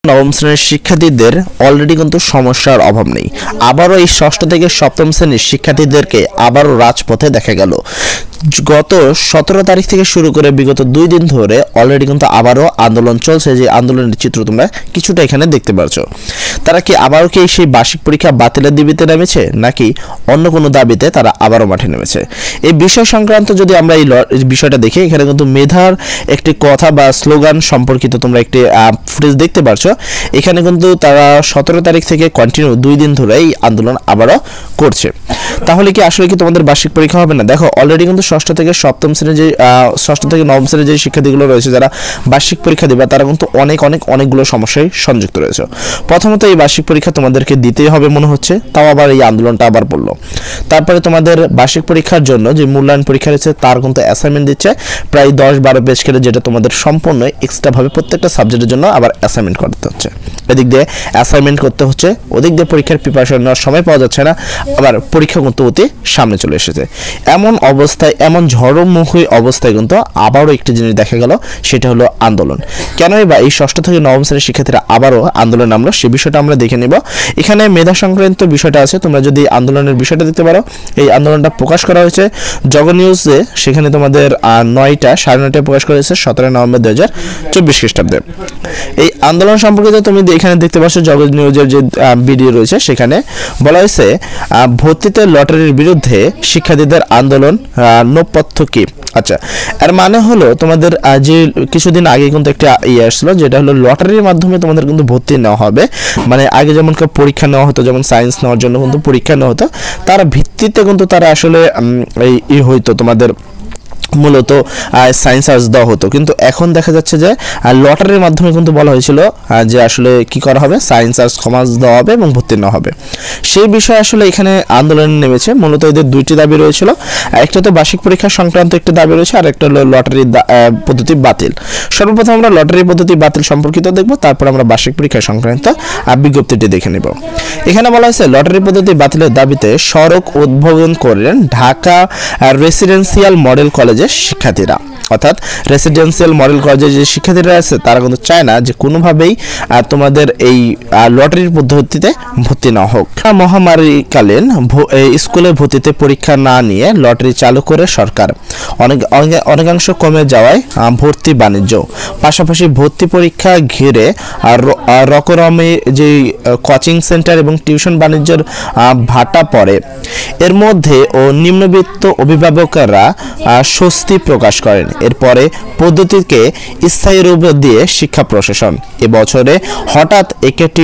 নবম শ্রেণীর শিক্ষার্থীদের অলরেডি কিন্তু সমস্যার অভাব নেই। আবারও এই ষষ্ঠ থেকে সপ্তম শ্রেণীর শিক্ষার্থীদেরকে আবারও রাজপথে দেখা গেল। গত 17 তারিখ থেকে শুরু করে বিগত 2 দিন ধরে অলরেডি কিন্তু আবারও আন্দোলন চলছে। যে আন্দোলনের চিত্র তোমরা কিছুটা এখানে দেখতে পারছো। তারা কি আবারও কি সেই বার্ষিক পরীক্ষা বাতিলের দাবিতে নেমেছে, নাকি অন্য কোনো দাবিতে তারা আবারও মাঠে নেমেছে? এই বিষয় সংক্রান্ত যদি আমরা এই বিষয়টা দেখি, এখানে কিন্তু মেধার একটি কথা বা স্লোগান সম্পর্কিত তোমরা একটি ফুটেজ দেখতে পারছো। এখানে কিন্তু তারা 17 তারিখ থেকে কন্টিনিউ 2 দিন ধরে এই আন্দোলন আবারও করছে। তাহলে কি আসলে কি তোমাদের বার্ষিক পরীক্ষা হবে না? দেখো অলরেডি কিন্তু ষষ্ঠ থেকে সপ্তম শ্রেণীর যে ষষ্ঠ থেকে নবম শ্রেণীর যে শিক্ষার্থীগুলো রয়েছে যারা বার্ষিক পরীক্ষা দেবে, তারা কিন্তু অনেকগুলো সমস্যায় সংযুক্ত রয়েছে। প্রথমত এই বার্ষিক পরীক্ষা তোমাদেরকে দিতেই হবে মনে হচ্ছে, তাও আবার এই আন্দোলনটা আবার পড়লো। তারপরে তোমাদের বার্ষিক পরীক্ষার জন্য যে মূল্যায়ন পরীক্ষা রয়েছে তার কিন্তু অ্যাসাইনমেন্ট দিচ্ছে প্রায় 10-12 পেজ করে, যেটা তোমাদের সম্পূর্ণ এক্সট্রাভাবে প্রত্যেকটা সাবজেক্টের জন্য আবার অ্যাসাইনমেন্ট করতে হচ্ছে। এদিক দিয়ে অ্যাসাইনমেন্ট করতে হচ্ছে, ওদিক দিয়ে পরীক্ষার প্রিপারেশন নেওয়ার সময় পাওয়া যাচ্ছে না, আবার পরীক্ষা কিন্তু অতি সামনে চলে এসেছে। এমন অবস্থায়, এমন ঝড়মুখী অবস্থায় কিন্তু আবারও একটি জিনিস দেখা গেল, সেটা হলো আন্দোলন। কেনই বা এই ষষ্ঠ থেকে নবম শ্রেণীর শিক্ষার্থীরা আবারও আন্দোলন নামলো, সে বিষয়টা আমরা দেখে নেব। এখানে মেধা সংক্রান্ত বিষয়টা আছে, তোমরা যদি আন্দোলনের বিষয়টা দেখতে পারো। এই আন্দোলনটা প্রকাশ করা হয়েছে জগ নিউজে, সেখানে তোমাদের 9:30 প্রকাশ করা হয়েছে 17 নভেম্বর 2024 খ্রিস্টাব্দে। এই আন্দোলন সম্পর্কিত তুমি এখানে দেখতে পাচ্ছ জগ নিউজের যে ভিডিও রয়েছে, সেখানে বলা হয়েছে ভর্তিতে লটারির বিরুদ্ধে শিক্ষার্থীদের আন্দোলন, নৌপথ্য কি? আচ্ছা, এর মানে হলো তোমাদের যে কিছুদিন আগে কিন্তু একটা আসলো, যেটা হলো লটারির মাধ্যমে তোমাদের কিন্তু ভর্তি নেওয়া হবে। মানে আগে যেমন পরীক্ষা নেওয়া হতো, যেমন সায়েন্স নেওয়ার জন্য কিন্তু পরীক্ষা নেওয়া হতো, তার ভিত্তিতে কিন্তু তারা আসলে এই হইতো তোমাদের মূলত সায়েন্স আর্টস দেওয়া হতো। কিন্তু এখন দেখা যাচ্ছে যে লটারির মাধ্যমে কিন্তু বলা হয়েছিল যে আসলে কি করা হবে, সায়েন্স আর্টস কমার্স দেওয়া হবে এবং ভর্তি নেওয়া হবে। সেই বিষয়ে আসলে এখানে আন্দোলন নেমেছে। মূলত এদের 2টি দাবি রয়েছিল, একটা তো বার্ষিক পরীক্ষা সংক্রান্ত একটি দাবি রয়েছে, আর একটা হলো লটারি পদ্ধতি বাতিল। সর্বপ্রথম আমরা লটারি পদ্ধতি বাতিল সম্পর্কিত দেখব, তারপর আমরা বার্ষিক পরীক্ষা সংক্রান্ত বিজ্ঞপ্তিটি দেখে নেব। এখানে বলা হয়েছে লটারি পদ্ধতি বাতিলের দাবিতে সড়ক উদ্বোধন করলেন ঢাকা রেসিডেন্সিয়াল মডেল কলেজের শিক্ষার্থীরা। অর্থাৎ রেসিডেন্সিয়াল মডেল কলেজের যে শিক্ষার্থীরা আছে তারা কিন্তু চায় না যে কোনোভাবেই তোমাদের এই লটারির পদ্ধতিতে ভর্তি না হোক। মহামারীকালীন স্কুলে ভর্তিতে পরীক্ষা না নিয়ে লটারি চালু করে সরকার, অনেকাংশ কমে যাওয়ায় ভর্তি বাণিজ্য, পাশাপাশি ভর্তি পরীক্ষা ঘিরে রকরমে যে কোচিং সেন্টার এবং টিউশন বাণিজ্যের ভাটা পড়ে। এর মধ্যে ও নিম্নবিত্ত অভিভাবকরা স্বস্তি প্রকাশ করেন। এরপরে পদ্ধতিকে স্থায়ী রূপ দিয়ে শিক্ষা প্রশাসন এবছরে হঠাৎ একটি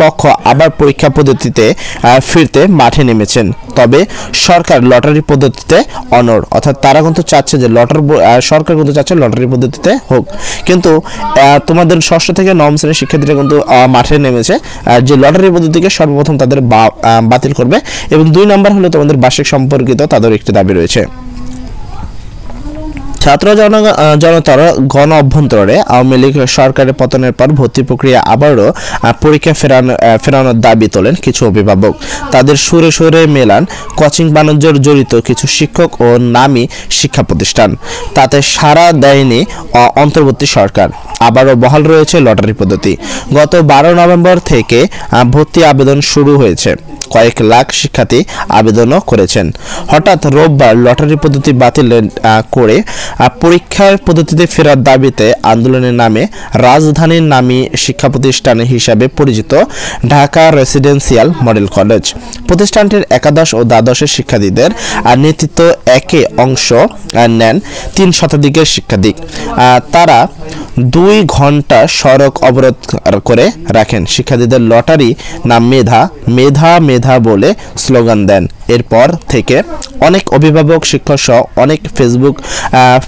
পক্ষ আবার পরীক্ষা পদ্ধতিতে ফিরতে মাঠে নেমেছেন। তবে সরকার লটারি পদ্ধতিতে অনড়, অর্থাৎ তারা কিন্তু চাচ্ছে যে সরকার কিন্তু চাচ্ছে লটারি পদ্ধতিতে হোক। কিন্তু তোমাদের ষষ্ঠ থেকে নবম শ্রেণীর শিক্ষার্থীরা কিন্তু মাঠে নেমেছে যে লটারি পদ্ধতিকে সর্বপ্রথম তাদের বাতিল করবে। এবং 2 নম্বর হলো তোমাদের বার্ষিক সম্পর্কিত তাদের একটি দাবি রয়েছে। ছাত্র জনতার গণ অভ্যন্তরে আওয়ামী লীগ সরকারের পতনের পর ভর্তি প্রক্রিয়া আবারও পরীক্ষা ফেরানোর দাবি তোলেন কিছু অভিভাবক। তাদের সুরে সুরে মেলান কোচিং বাণিজ্যের জড়িত কিছু শিক্ষক ও নামী শিক্ষা প্রতিষ্ঠান। তাতে সাড়া দেয়নি অন্তর্বর্তী সরকার। আবারও বহাল রয়েছে লটারি পদ্ধতি। গত 12 নভেম্বর থেকে ভর্তি আবেদন শুরু হয়েছে। কয়েক লাখ শিক্ষার্থী আবেদনও করেছেন। হঠাৎ রোববার লটারি পদ্ধতি বাতিল করে পরীক্ষার পদ্ধতিতে ফেরার দাবিতে আন্দোলনের নামে রাজধানীর নামী শিক্ষা প্রতিষ্ঠান হিসাবে পরিচিত ঢাকা রেসিডেন্সিয়াল মডেল কলেজ প্রতিষ্ঠানটির একাদশ ও দ্বাদশের শিক্ষার্থীদের নেতৃত্ব একে অংশ নেন 3 শতাধিকের শিক্ষার্থী। তারা 2 ঘন্টা সড়ক অবরোধ করে রাখেন। শিক্ষার্থীদের লটারি নাম মেধা মেধা মেধা বলে স্লোগান দেন। এরপর থেকে অনেক অভিভাবক, শিক্ষক সহ অনেক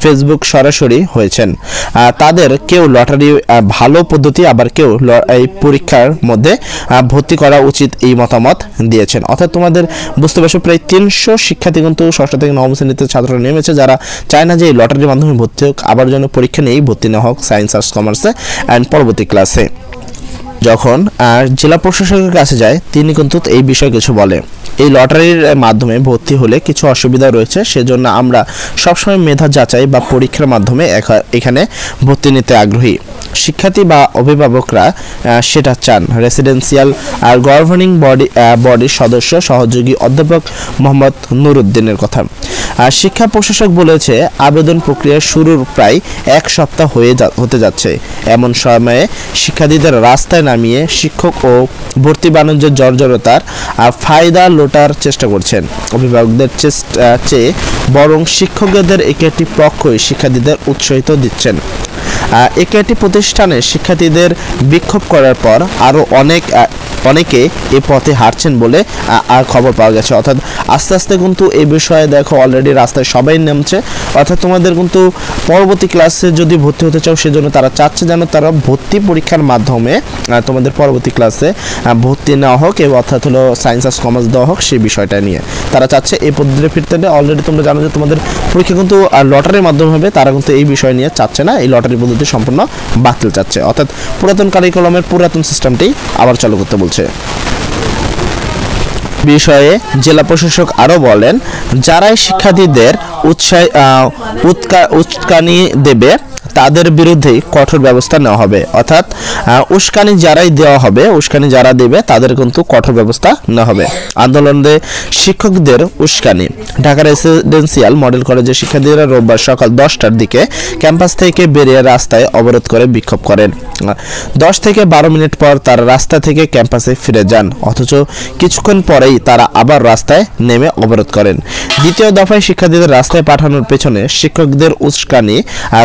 ফেসবুক সরাসরি হয়েছেন। তাদের কেউ লটারি ভালো পদ্ধতি, আবার কেউ এই পরীক্ষার মধ্যে ভর্তি করা উচিত এই মতামত দিয়েছেন। অর্থাৎ তোমাদের বুঝতে পারছো প্রায় 300 শিক্ষার্থী কিন্তু ষষ্ঠ থেকে নবম শ্রেণীতে ছাত্ররা নেমেছে, যারা চায় না যে এই লটারির মাধ্যমে ভর্তি হোক, আবার যেন পরীক্ষা নিয়েই ভর্তি না হোক সায়েন্স আর্টস কমার্সে অ্যান্ড পরবর্তী ক্লাসে। যখন জেলা প্রশাসকের কাছে যায় তিনি কিন্তু এই বিষয়ে কিছু বলে। এই লটারির মাধ্যমে ভর্তি হলে কিছু অসুবিধা রয়েছে, সেজন্য আমরা সবসময় মেধা যাচাই বা পরীক্ষার মাধ্যমে এখানে ভর্তি নিতে আগ্রহী। শিক্ষার্থী বা অভিভাবকরা সেটা চান। রেসিডেন্সিয়াল আর গভর্নিং বডির সদস্য সহযোগী অধ্যাপক মোহাম্মদ নুরুদ্দিনের কথা। শিক্ষা প্রশাসক বলেছে আবেদন প্রক্রিয়া শুরুর প্রায় 1 সপ্তাহ হতে যাচ্ছে। এমন সময়ে শিক্ষার্থীদের রাস্তায় নামিয়ে শিক্ষক ও ভর্তি বাণিজ্যের জর্জরতার ফায়দা লোটার চেষ্টা করছেন। অভিভাবকদের চেয়ে বরং শিক্ষকদের একটি পক্ষই শিক্ষার্থীদের উৎসাহিত দিচ্ছেন। একটি প্রতিষ্ঠানে শিক্ষার্থীদের বিক্ষোভ করার পর আরও অনেকে এই পথে হাঁটছেন বলে খবর পাওয়া গেছে। অর্থাৎ আস্তে আস্তে কিন্তু এই বিষয়ে দেখো অলরেডি রাস্তায় সবাই নামছে। অর্থাৎ তোমাদের কিন্তু পরবর্তী ক্লাসে যদি ভর্তি হতে চাও সেজন্য তারা চাচ্ছে যেন তারা ভর্তি পরীক্ষার মাধ্যমে তোমাদের পরবর্তী ক্লাসে ভর্তি নেওয়া হোক, এবং অর্থাৎ হলো সায়েন্স আর্টস কমার্স দেওয়া হোক, সেই বিষয়টা নিয়ে তারা চাচ্ছে এই পদ্ধতিতে ফিরতে। অলরেডি তোমরা জানো যে তোমাদের পরীক্ষা কিন্তু লটারির মাধ্যমে হবে, তারা কিন্তু এই বিষয় নিয়ে চাচ্ছে না, এই লটারি পদ্ধতি সম্পূর্ণ বাতিল চাচ্ছে। অর্থাৎ পুরাতন কারিকুলামের পুরাতন সিস্টেমটি আবার চালু করতে বলছে। বিষয়ে জেলা প্রশাসক আরও বলেন, যারাই শিক্ষার্থীদের উস্কানি দেবে তাদের বিরুদ্ধে কঠোর ব্যবস্থা নেওয়া হবে। অর্থাৎ উস্কানি যারা দেবে তাদের কিন্তু কঠোর ব্যবস্থা নেওয়া হবে। আন্দোলনে শিক্ষকদের উস্কানি। ঢাকা রেসিডেন্সিয়াল মডেল কলেজের শিক্ষার্থীরা রোববার সকাল 10টার দিকে ক্যাম্পাস থেকে বেরিয়ে রাস্তায় অবরোধ করে বিক্ষোভ করেন। 10 থেকে 12 মিনিট পর তারা রাস্তা থেকে ক্যাম্পাসে ফিরে যান, অথচ কিছুক্ষণ পরেই তারা আবার রাস্তায় নেমে অবরোধ করেন। দ্বিতীয় দফায় শিক্ষার্থীদের রাস্তায় পাঠানোর পেছনে শিক্ষকদের উস্কানি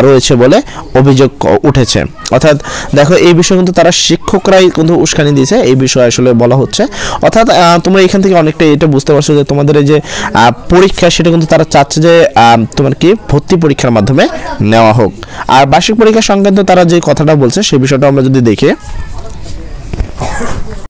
রয়েছে বলে অভিযোগ উঠেছে। অর্থাৎ দেখো এই বিষয়ে কিন্তু তারা শিক্ষকরাই কিন্তু উস্কানি দিয়েছে, এই বিষয়ে আসলে বলা হচ্ছে। অর্থাৎ তোমরা এখান থেকে অনেকটা এটা বুঝতে পারছো যে তোমাদের এই যে পরীক্ষা সেটা কিন্তু তারা চাচ্ছে যে তোমার কি ভর্তি পরীক্ষার মাধ্যমে নেওয়া হোক। আর বার্ষিক পরীক্ষা সংক্রান্ত তারা যে কথাটা বলছে সেই বিষয়টা আমরা যদি দেখি,